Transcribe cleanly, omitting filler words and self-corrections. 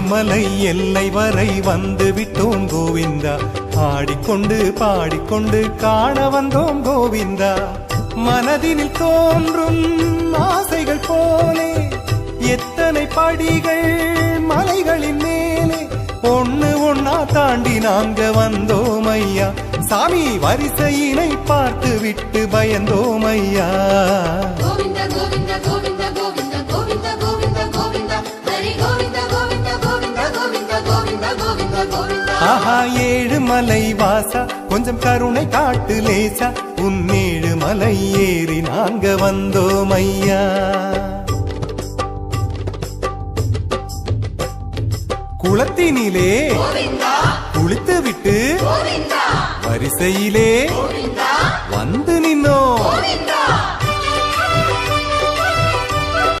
ஏழுமலை எல்லை வரை வந்து விட்டோம் கோவிந்தா. ஆடிக்கொண்டு பாடிக்கொண்டு காண வந்தோம் கோவிந்தா. மனதினில் தோன்றும் ஆசைகள் போலே எத்தனை படிகள் மலைகளின் மேலே ஒண்ணு ஒன்னா தாண்டி நாங்க வந்தோம் ஐயா. சாமி வரிசையினை பார்த்து விட்டு பயந்தோம் ஐயா. கோவிந்த கோவிந்த கோவிந்த கோவிந்த கோவிந்த கோவிந்த கோவிந்த ஹரி கோவிந்த கோவிந்த கோவிந்த கோவிந்த கோவிந்த கோவிந்த கோவிந்த. ஆஹா ஏழுமலை வாசா கொஞ்சம் கருணை காட்டு லேசா. உன் ஏழுமலை ஏறி நாங்க வந்தோம் ஐயா. குளத்தினிலே குளித்து விட்டு வரிசையிலே வந்து நின்னோம்.